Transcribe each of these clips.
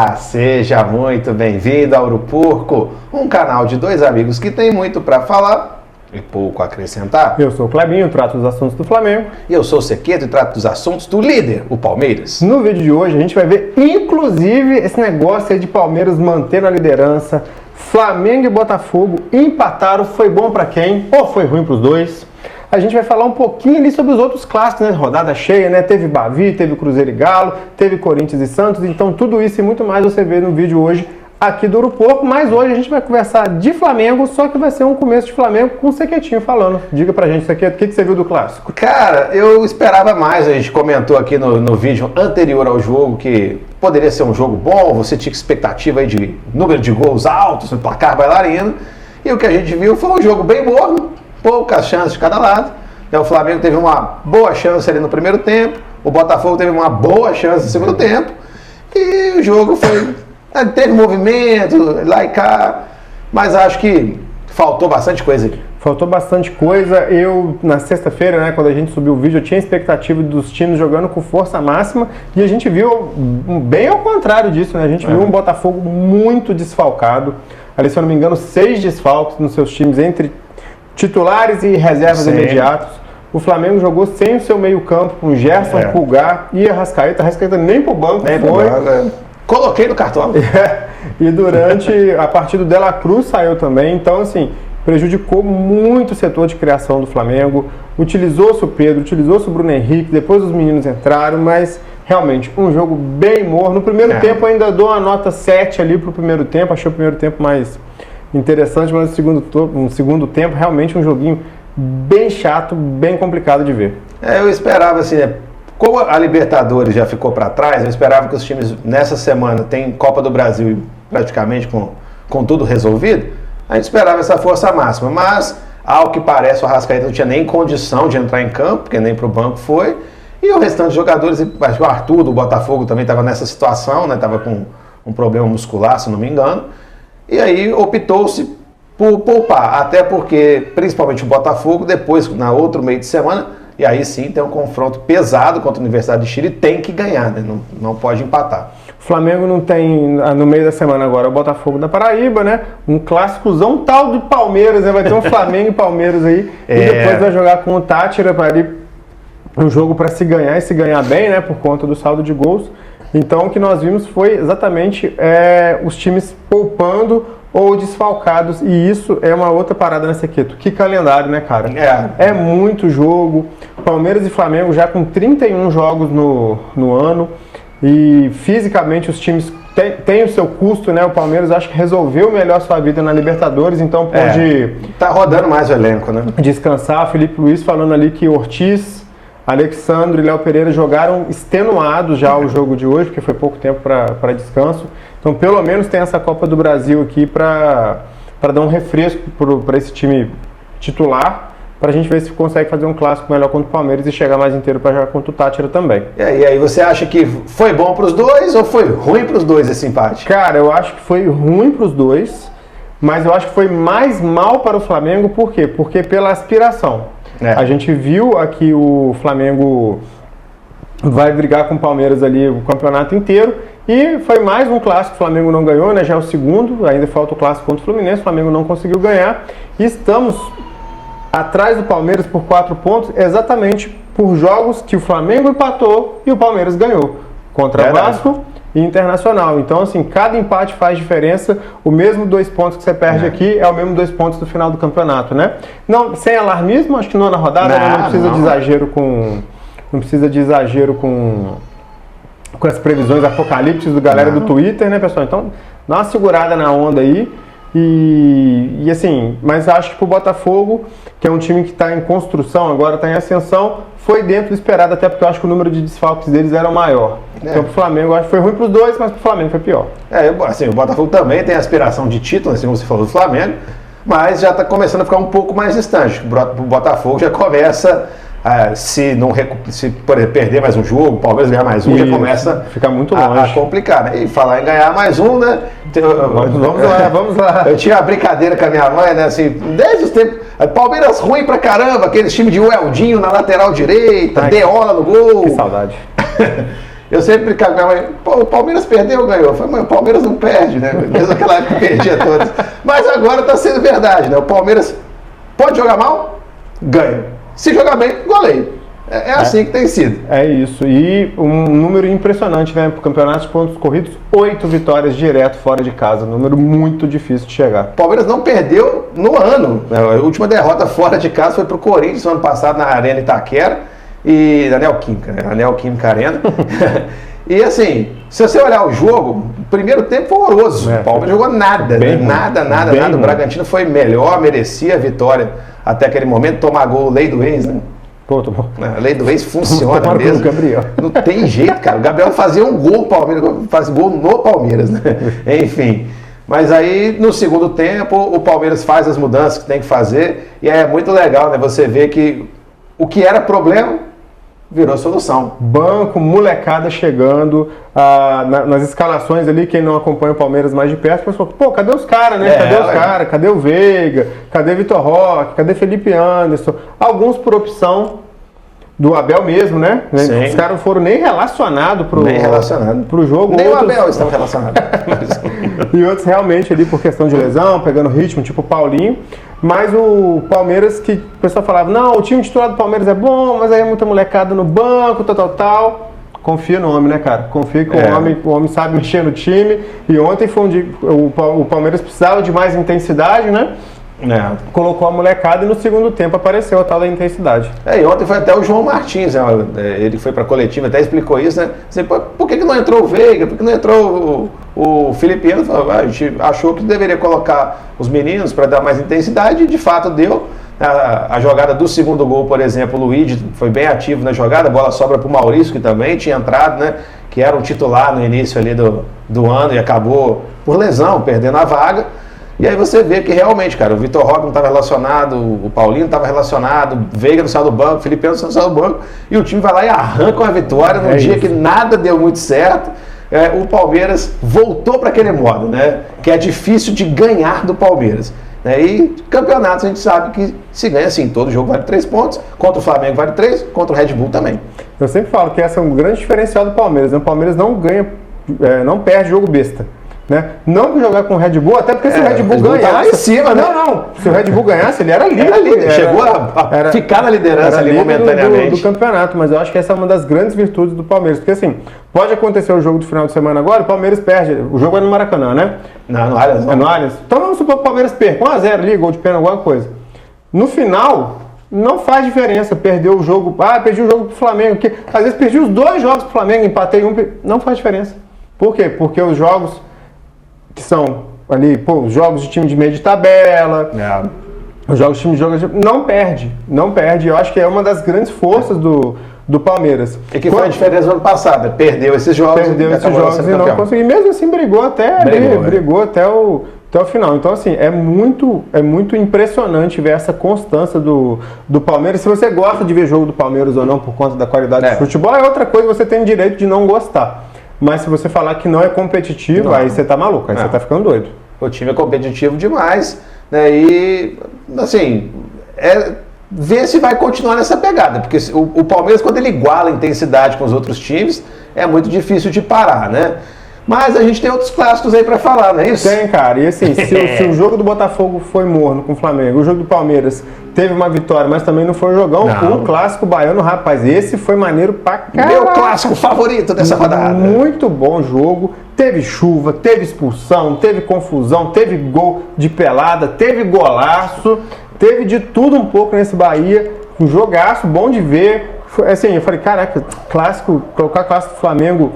Olá, seja muito bem-vindo ao Ouro Porco, um canal de dois amigos que tem muito para falar e pouco a acrescentar. Eu sou o Clebinho, trato dos assuntos do Flamengo. E eu sou o Sequeto e trato dos assuntos do líder, o Palmeiras. No vídeo de hoje a gente vai ver, inclusive, esse negócio aí de Palmeiras mantendo a liderança. Flamengo e Botafogo empataram, foi bom para quem? Ou foi ruim para os dois? A gente vai falar um pouquinho ali sobre os outros clássicos, né? Rodada cheia, né? Teve Bavi, teve Cruzeiro e Galo, teve Corinthians e Santos. Então tudo isso e muito mais você vê no vídeo hoje aqui do Ouro Porco. Mas hoje a gente vai conversar de Flamengo, só que vai ser um começo de Flamengo com o Sequetinho falando. Diga pra gente, Sequeto, o que você viu do clássico? Cara, eu esperava mais. A gente comentou aqui no vídeo anterior ao jogo que poderia ser um jogo bom, você tinha expectativa aí de número de gols altos, no placar bailarino. E o que a gente viu foi um jogo bem morno, poucas chances de cada lado. O Flamengo teve uma boa chance ali no primeiro tempo, o Botafogo teve uma boa chance no segundo tempo, e o jogo foi... teve movimento, lá e cá, mas acho que faltou bastante coisa aqui. Faltou bastante coisa. Eu, na sexta-feira, né, quando a gente subiu o vídeo, eu tinha expectativa dos times jogando com força máxima, e a gente viu bem ao contrário disso, né? A gente viu um Botafogo muito desfalcado. Ali, se eu não me engano, 6 desfalques nos seus times, entre titulares e reservas imediatos. O Flamengo jogou sem o seu meio-campo, com Gerson, Pulgar e Arrascaeta. Arrascaeta nem pro banco foi. Coloquei no cartão. E durante a partida do De La Cruz saiu também. Então, assim, prejudicou muito o setor de criação do Flamengo. Utilizou-se o Pedro, utilizou-se o Bruno Henrique, depois os meninos entraram, mas realmente um jogo bem morno. No primeiro tempo ainda dou uma nota 7 ali pro primeiro tempo. Achei o primeiro tempo mais interessante, mas no segundo tempo realmente um joguinho bem chato, bem complicado de ver. Eu esperava assim, né? Como a Libertadores já ficou para trás, eu esperava que os times nessa semana tem Copa do Brasil praticamente com tudo resolvido. A gente esperava essa força máxima, mas ao que parece o Arrascaeta não tinha nem condição de entrar em campo, porque nem para o banco foi. E o restante de jogadores, acho que o Arthur do Botafogo também estava nessa situação, né? Estava com um problema muscular, se não me engano. E aí optou-se por poupar, até porque, principalmente o Botafogo, depois, na outro meio de semana, e aí sim tem um confronto pesado contra a Universidade de Chile, tem que ganhar, né? Não pode empatar. O Flamengo não tem, no meio da semana agora, o Botafogo da Paraíba, né? Um clássicozão tal de Palmeiras, né? Vai ter um Flamengo e Palmeiras aí, e depois vai jogar com o Tátira para ir um jogo para se ganhar e se ganhar bem, né? Por conta do saldo de gols. Então o que nós vimos foi exatamente os times poupando ou desfalcados, e isso é uma outra parada nessa Sequeto. Que calendário, né, cara? É muito jogo. Palmeiras e Flamengo já com 31 jogos no ano, e fisicamente os times têm o seu custo, né? O Palmeiras acho que resolveu melhor sua vida na Libertadores, então pode... Tá rodando mais o elenco, né? Descansar. Felipe Luiz falando ali que Ortiz, Alexandre e Léo Pereira jogaram extenuados já o jogo de hoje, porque foi pouco tempo para descanso. Então, pelo menos tem essa Copa do Brasil aqui para dar um refresco para esse time titular, para a gente ver se consegue fazer um clássico melhor contra o Palmeiras e chegar mais inteiro para jogar contra o Tátira também. E aí, você acha que foi bom para os dois ou foi ruim para os dois esse empate? Cara, eu acho que foi ruim para os dois, mas eu acho que foi mais mal para o Flamengo. Por quê? Porque pela aspiração. A gente viu aqui o Flamengo vai brigar com o Palmeiras ali o campeonato inteiro, e foi mais um clássico, o Flamengo não ganhou, né? Já é o segundo, ainda falta o clássico contra o Fluminense, o Flamengo não conseguiu ganhar, e estamos atrás do Palmeiras por 4 pontos, exatamente por jogos que o Flamengo empatou e o Palmeiras ganhou, contra Vasco e Internacional. Então, assim, cada empate faz diferença. O mesmo 2 pontos que você perde aqui é o mesmo 2 pontos do final do campeonato, né? Não, sem alarmismo, acho que nona rodada não precisa de exagero com... Não precisa de exagero com as previsões apocalípticas do galera do Twitter, né, pessoal? Então, dá uma segurada na onda aí. E assim, mas acho que pro Botafogo, que é um time que está em construção, agora está em ascensão, foi dentro do esperado, até porque eu acho que o número de desfalques deles era maior. Então pro Flamengo, eu acho que foi ruim pros dois, mas pro Flamengo foi pior. Assim, o Botafogo também tem aspiração de título, assim como você falou do Flamengo, mas já está começando a ficar um pouco mais distante. O Botafogo já começa... se por exemplo, perder mais um jogo, o Palmeiras ganhar mais um, já começa fica muito longe. A complicar, né? E falar em ganhar mais um, né? Vamos lá. Eu tinha uma brincadeira com a minha mãe, né? Assim, desde os tempos. Palmeiras ruim pra caramba, aquele time de Weldinho na lateral direita, Deola no gol. Que saudade. Eu sempre brincava com minha mãe, pô, o Palmeiras perdeu ou ganhou? Eu falei, mãe, o Palmeiras não perde, né? Mesmo aquela época que perdia todas. Mas agora está sendo verdade, né? O Palmeiras pode jogar mal? Ganha. Se jogar bem, goleia. É assim que tem sido. É isso. E um número impressionante, né? Para o campeonato de pontos corridos, 8 vitórias direto fora de casa. Número muito difícil de chegar. O Palmeiras não perdeu no ano. A última derrota fora de casa foi para o Corinthians no ano passado na Arena Itaquera e na Neoquímica Arena. E assim, se você olhar o jogo, o primeiro tempo foi horroroso. O Palmeiras jogou nada, né? Nada. O Bragantino foi melhor, merecia a vitória até aquele momento. Tomar gol, lei do ex, né? Pô, tomou. A lei do ex funciona mesmo. Gabriel. Não tem jeito, cara. O Gabriel fazia um gol Palmeiras, faz gol no Palmeiras, né? Enfim. Mas aí, no segundo tempo, o Palmeiras faz as mudanças que tem que fazer. E é muito legal, né? Você vê que o que era problema virou solução. Banco, molecada chegando, nas escalações ali, quem não acompanha o Palmeiras mais de perto, o pessoal, pô, cadê os caras, né? Cadê os caras? Cadê o Veiga? Cadê Vitor Roque? Cadê Felipe Anderson? Alguns por opção do Abel mesmo, né? Sim. Os caras não foram nem relacionados pro jogo. Nem outros... o Abel estava relacionado. E outros realmente ali por questão de lesão, pegando ritmo, tipo o Paulinho. Mas o Palmeiras, que o pessoal falava, não, o time titular do Palmeiras é bom, mas aí é muita molecada no banco, tal. Confia no homem, né, cara? Confia que o homem sabe mexer no time. E ontem foi um dia, o Palmeiras precisava de mais intensidade, né? Colocou a molecada e no segundo tempo apareceu a tal da intensidade. E ontem foi até o João Martins, né? Ele foi para a coletiva, até explicou isso, né? Assim, por que não entrou o Veiga? Por que não entrou o Felipe Anderson? A gente achou que deveria colocar os meninos para dar mais intensidade e de fato deu. A jogada do segundo gol, por exemplo, o Luigi foi bem ativo na jogada, a bola sobra para o Maurício, que também tinha entrado, né? Que era um titular no início ali do ano e acabou por lesão, perdendo a vaga. E aí você vê que realmente, cara, o Vitor Roque não estava relacionado, o Paulinho não estava relacionado, o Veiga não saiu do banco, o Felipe Anderson não saiu do banco, e o time vai lá e arranca uma vitória num dia que nada deu muito certo. O Palmeiras voltou para aquele modo, né? Que é difícil de ganhar do Palmeiras. E campeonatos a gente sabe que se ganha assim, todo jogo vale 3 pontos, contra o Flamengo vale 3, contra o Red Bull também. Eu sempre falo que esse é um grande diferencial do Palmeiras, né? O Palmeiras não ganha, não perde jogo besta. Né? Não para jogar com o Red Bull, até porque se o Red Bull ganhasse... Tá lá em cima, né? Não. Se o Red Bull ganhasse, ele era líder. Chegou a ficar na liderança ali momentaneamente. Do campeonato, mas eu acho que essa é uma das grandes virtudes do Palmeiras. Porque assim, pode acontecer o jogo do final de semana agora, o Palmeiras perde. O jogo é no Maracanã, né? Não, no Allianz. É no Allianz. Então vamos supor que o Palmeiras perca 1-0 ali, gol de pênalti, alguma coisa. No final, não faz diferença. Perdeu o jogo. Perdi o jogo pro Flamengo. Porque, às vezes perdi os 2 jogos pro Flamengo, empatei um. Não faz diferença. Por quê? Porque os jogos que são ali, os jogos de time de meio de tabela, os jogos de time de não perde. Eu acho que é uma das grandes forças do Palmeiras. E que foi a diferença no ano passado, perdeu esses jogos e não conseguiu. Mesmo assim brigou até o final. Então assim, é muito impressionante ver essa constância do Palmeiras. Se você gosta de ver jogo do Palmeiras ou não por conta da qualidade do futebol, é outra coisa, você tem direito de não gostar. Mas se você falar que não é competitivo, aí você tá maluco, aí você tá ficando doido. O time é competitivo demais, né? E, assim, ver se vai continuar nessa pegada. Porque o Palmeiras, quando ele iguala a intensidade com os outros times, é muito difícil de parar, né? Mas a gente tem outros clássicos aí pra falar, não é isso? Tem, cara. E assim, se o jogo do Botafogo foi morno com o Flamengo, o jogo do Palmeiras teve uma vitória, mas também não foi um jogão, o clássico baiano, rapaz, esse foi maneiro pra caralho. Meu clássico favorito dessa rodada. Muito bom jogo. Teve chuva, teve expulsão, teve confusão, teve gol de pelada, teve golaço, teve de tudo um pouco nesse Bahia. Um jogaço, bom de ver. Assim, eu falei, caraca, clássico, colocar clássico do Flamengo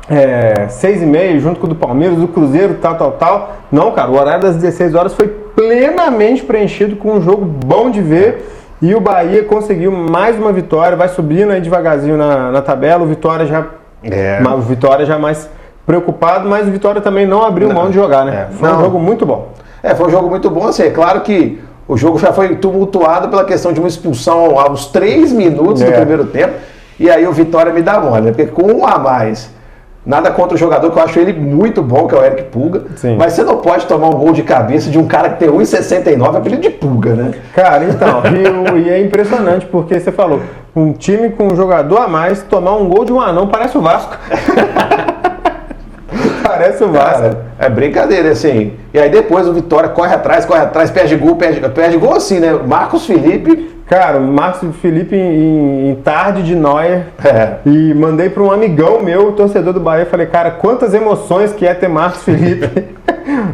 6h30, junto com o do Palmeiras, do Cruzeiro, tal. Não, cara, o horário das 16 horas foi plenamente preenchido com um jogo bom de ver. E o Bahia conseguiu mais uma vitória, vai subindo aí devagarzinho na tabela. O Vitória já mais preocupado, mas o Vitória também não abriu mão de jogar, né? Foi um jogo muito bom. Foi um jogo muito bom, assim, é claro que o jogo já foi tumultuado pela questão de uma expulsão aos 3 minutos do primeiro tempo. E aí o Vitória me dá mole, né? Porque com 1 a mais... Nada contra o jogador, que eu acho ele muito bom, que é o Eric Pulga. Sim. Mas você não pode tomar um gol de cabeça de um cara que tem 1,69, apelido de Pulga, né? Cara, então, e é impressionante, porque você falou, um time com um jogador a mais tomar um gol de um anão, parece o Vasco. Parece o Vasco. Cara, é brincadeira, assim. E aí depois o Vitória corre atrás, perde gol assim, né? Marcos Felipe. Cara, o Marcos Felipe em tarde de Neuer. E mandei para um amigão meu, torcedor do Bahia, falei, cara, quantas emoções que é ter Marcos Felipe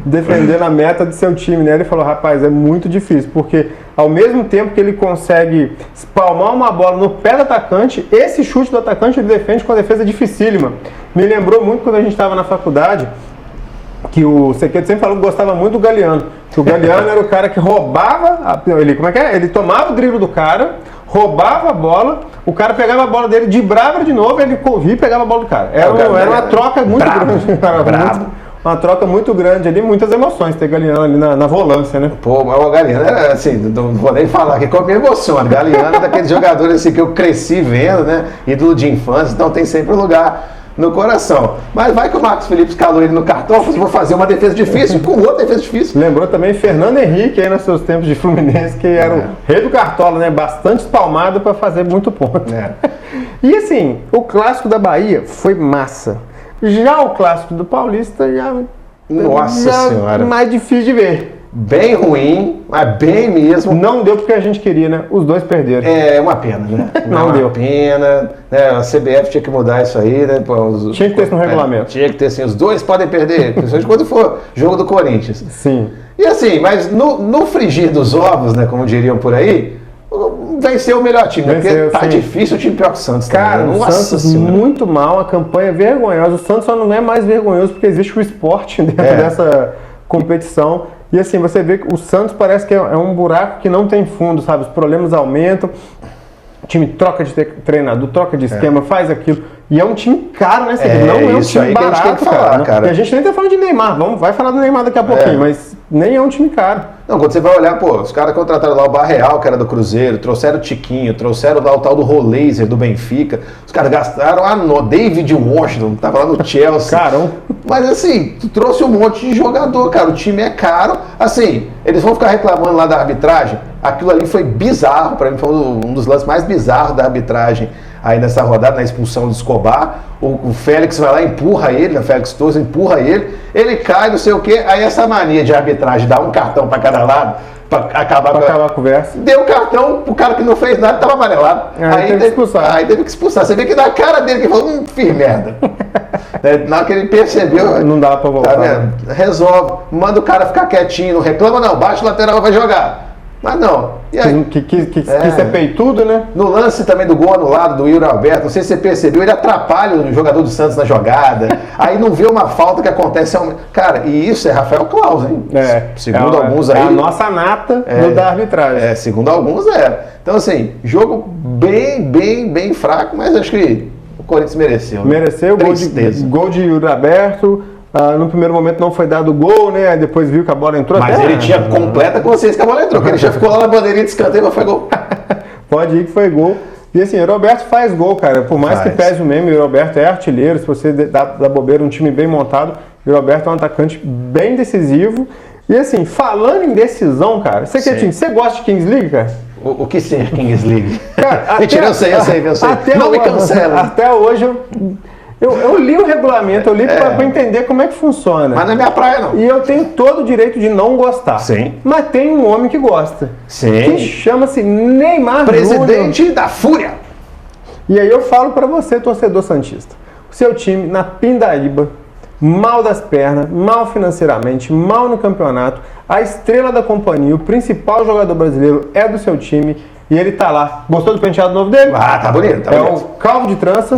defendendo a meta do seu time, né? Ele falou, rapaz, é muito difícil, porque ao mesmo tempo que ele consegue espalmar uma bola no pé do atacante, esse chute do atacante ele defende com a defesa dificílima. Me lembrou muito quando a gente estava na faculdade, que o Sequeto sempre falou que gostava muito do Galeano. Que o Galeano era o cara que roubava, ele tomava o drible do cara, roubava a bola, o cara pegava a bola dele, driblava de novo, ele corria e pegava a bola do cara. Era uma troca muito grande. Uma troca muito grande ali, muitas emoções ter Galeano ali na volância, né? Pô, mas o Galeano era assim, não vou nem falar que como me emociona. Galeano é daqueles jogadores assim que eu cresci vendo, né? Ídolo de infância, então tem sempre um lugar no coração. Mas vai que o Marcos Felipe escalou ele no cartão, vou fazer uma defesa difícil com outra defesa difícil. Lembrou também Fernando Henrique aí nos seus tempos de Fluminense, que era o rei do cartola, né? Bastante espalmado para fazer muito ponto. E assim, o clássico da Bahia foi massa. Já o clássico do Paulista já Senhora, mais difícil de ver. Bem ruim, mas bem mesmo. Não deu porque a gente queria, né? Os dois perderam. É uma pena, né? Não deu. Uma pena. Né? A CBF tinha que mudar isso aí, né? Tinha que ter isso no regulamento. Tinha que ter assim, os dois podem perder, principalmente quando for jogo do Corinthians. Sim. E assim, mas no frigir dos ovos, né? Como diriam por aí, venceu o melhor time, porque tá difícil o time pior que o Santos. Cara, o Santos muito mal, a campanha vergonhosa. O Santos só não é mais vergonhoso porque existe o esporte dentro dessa competição. E assim, você vê que o Santos parece que é um buraco que não tem fundo, sabe? Os problemas aumentam, o time troca de treinador, troca de esquema, faz aquilo. E é um time caro, né? Não é um time barato, que a gente tem que falar, cara. E a gente nem tá falando de Neymar, vai falar do Neymar daqui a pouquinho, mas nem é um time caro. Não, quando você vai olhar, pô, os caras contrataram lá o Barreal, que era do Cruzeiro, trouxeram o Tiquinho, trouxeram lá o tal do Roleiser, do Benfica. Os caras gastaram David Washington, tava lá no Chelsea. Caramba. Mas assim, tu trouxe um monte de jogador, cara, o time é caro. Assim, eles vão ficar reclamando lá da arbitragem. Aquilo ali foi bizarro, pra mim foi um dos lances mais bizarros da arbitragem aí nessa rodada, na expulsão do Escobar. O Félix vai lá e empurra ele, o Félix Torres empurra ele cai, não sei o quê. Aí essa mania de arbitragem, dar um cartão para cada lado, para acabar a conversa. Deu cartão pro cara que não fez nada, tava amarelado. Aí teve que expulsar. Você vê que na cara dele que falou, fiz merda. Na hora que ele percebeu, não dá para voltar. Tá vendo? Resolve, manda o cara ficar quietinho, não reclama não, baixa o lateral, vai jogar. Mas não. E aí? Que ser peitudo, né? No lance também do gol anulado do Yuri Alberto, não sei se você percebeu, ele atrapalha o jogador do Santos na jogada. Aí não vê uma falta que acontece. Cara, e isso é Rafael Claus, hein? Segundo alguns aí. É a nossa nata da arbitragem. Segundo alguns é. Então, assim, jogo bem fraco, mas acho que o Corinthians mereceu. Mereceu, gol de Yuri Alberto. No primeiro momento não foi dado gol, né? Aí depois viu que a bola entrou. Mas ele tinha completa consciência que a bola entrou, porque ele já ficou lá na bandeirinha de escanteio, mas foi gol. Pode ir que foi gol. E assim, o Roberto faz gol, cara. Por mais que pese o meme, o Roberto é artilheiro. Se você dá bobeira, um time bem montado, o Roberto é um atacante bem decisivo. E assim, falando em decisão, cara, você gosta de Kings League, cara? O que ser Kings League? Cara, mentira, eu sei. Não me cancela. Até hoje eu li o regulamento, eu li para entender como é que funciona. Mas não é minha praia, não. E eu tenho todo o direito de não gostar. Sim. Mas tem um homem que gosta. Sim. Que chama-se Neymar Presidente Júnior. da Fúria. E aí eu falo para você, torcedor santista. O seu time na pindaíba, mal das pernas, mal financeiramente, mal no campeonato. A estrela da companhia, o principal jogador brasileiro é do seu time. E ele tá lá. Gostou do penteado novo dele? Tá bonito. O calvo de trança.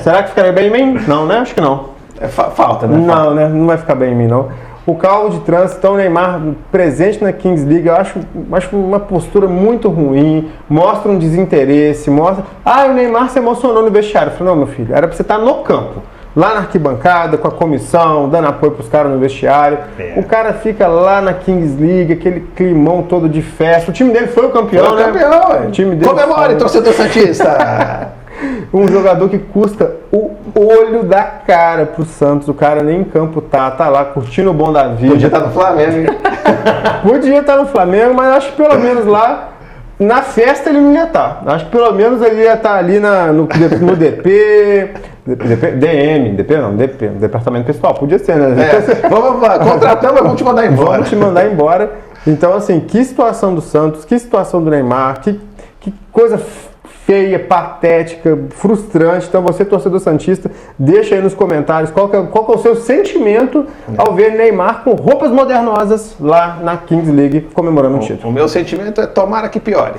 Será que ficaria bem em mim? Não, né? Acho que não. Falta, né? Não, né? Não vai ficar bem em mim, não. O calvo de trança, então o Neymar presente na Kings League, eu acho uma postura muito ruim, mostra um desinteresse, o Neymar se emocionou no vestiário. Eu falei, não, meu filho, era pra você estar no campo. Lá na arquibancada, com a comissão, dando apoio pros caras no vestiário. O cara fica lá na Kings League, aquele climão todo de festa. O time dele foi o campeão, né? O time dele comemore, torcedor santista! Um jogador que custa o olho da cara pro Santos. O cara nem em campo tá lá curtindo o bom da vida. Podia estar no Flamengo, hein? Podia estar no Flamengo, mas acho que pelo menos lá na festa ele não ia estar. Acho que pelo menos ele ia estar ali no DP, Departamento Pessoal, podia ser, né? Contratamos, vamos te mandar embora. Vamos te mandar embora. Então, assim, que situação do Santos, que situação do Neymar, que coisa feia, patética, frustrante. Então você, torcedor santista, deixa aí nos comentários qual que é o seu sentimento ao ver Neymar com roupas modernosas lá na Kings League comemorando o título. O meu sentimento é tomara que piore.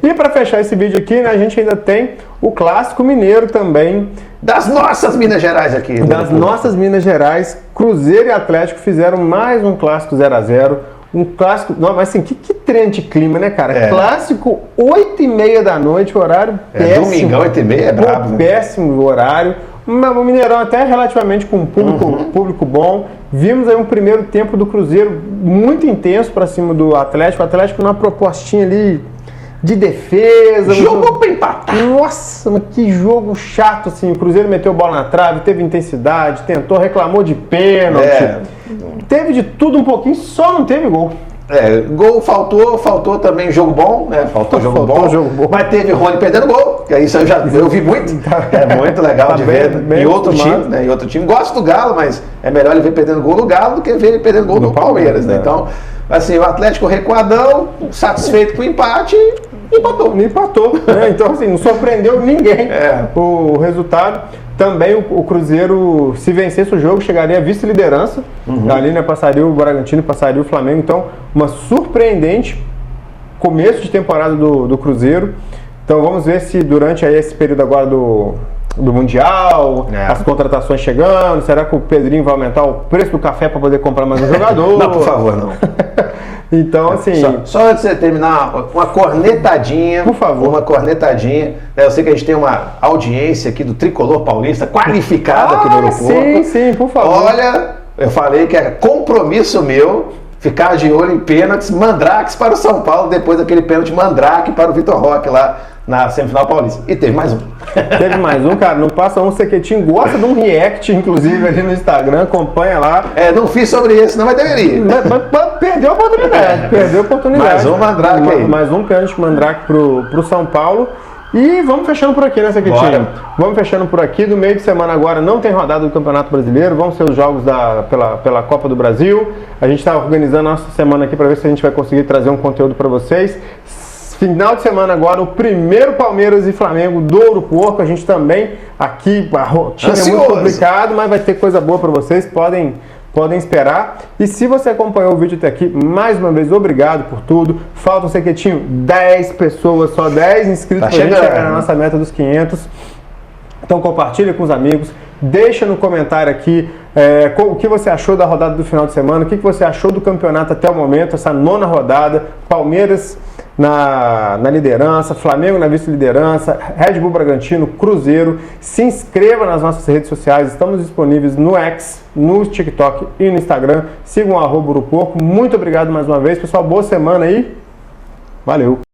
E para fechar esse vídeo aqui, né, a gente ainda tem o clássico mineiro também. Das nossas Minas Gerais aqui. Das nossas Minas Gerais, Cruzeiro e Atlético fizeram mais um clássico 0x0. Um clássico, não, mas assim, que trem de clima, né, cara? Clássico 8h30 da noite, horário péssimo. Domingão, 8h30 é brabo, né? Péssimo horário. O Mineirão até relativamente com um público bom. Vimos aí um primeiro tempo do Cruzeiro muito intenso para cima do Atlético. O Atlético numa propostinha ali de defesa. Jogou pra empatar. Nossa, mas que jogo chato, assim. O Cruzeiro meteu bola na trave, teve intensidade, tentou, reclamou de pênalti. Teve de tudo um pouquinho, só não teve gol. Gol faltou também jogo bom, né? Faltou jogo bom. Mas teve Rony perdendo gol, que isso eu vi muito. É muito legal de ver em outro time, né? Em outro time. Gosto do Galo, mas é melhor ele ver perdendo gol no Galo do que ver ele perdendo gol no Palmeiras, né? Então, assim, o Atlético recuadão, satisfeito com o empate, empatou. Né? Então, assim, não surpreendeu ninguém o resultado. Também o Cruzeiro, se vencesse o jogo, chegaria à vice-liderança. Ali, né, passaria o Bragantino, passaria o Flamengo. Então, uma surpreendente começo de temporada do Cruzeiro. Então, vamos ver se durante aí esse período agora do Mundial, as contratações chegando, será que o Pedrinho vai aumentar o preço do café para poder comprar mais um jogador? Não, por favor, não. Então, assim... Só antes de você terminar, uma cornetadinha. Por favor. Uma cornetadinha. Eu sei que a gente tem uma audiência aqui do Tricolor Paulista qualificada aqui no aeroporto. Sim, por favor. Olha, eu falei que é compromisso meu ficar de olho em pênaltis, mandrakes para o São Paulo, depois daquele pênalti mandrake para o Vitor Roque lá na semifinal paulista. E teve mais um. Teve mais um, cara. Não passa um, Sequetinho gosta de um react, inclusive, ali no Instagram, acompanha lá. Não fiz sobre isso, não, mas deveria. Mas perdeu a oportunidade. Mais um mandrake aí. Mais um pênalti mandrake pro São Paulo. E vamos fechando por aqui, né, Sequetinho? Vamos fechando por aqui. No meio de semana agora não tem rodada do Campeonato Brasileiro, vão ser os jogos pela Copa do Brasil. A gente está organizando a nossa semana aqui para ver se a gente vai conseguir trazer um conteúdo para vocês. Final de semana agora, o primeiro Palmeiras e Flamengo do Ouro Porco. A gente também aqui, a rotina é muito complicado, mas vai ter coisa boa para vocês, podem esperar. E se você acompanhou o vídeo até aqui, mais uma vez, obrigado por tudo. Falta um Sequetinho, 10 pessoas, só 10 inscritos para a gente chegar na nossa meta dos 500. Então compartilha com os amigos, deixa no comentário aqui o que você achou da rodada do final de semana, o que você achou do campeonato até o momento, essa 9ª rodada, Palmeiras na liderança, Flamengo na vice-liderança, Red Bull Bragantino, Cruzeiro. Se inscreva nas nossas redes sociais, estamos disponíveis no X, no TikTok e no Instagram. Sigam @Uruporco. Muito obrigado mais uma vez, pessoal, boa semana aí, valeu!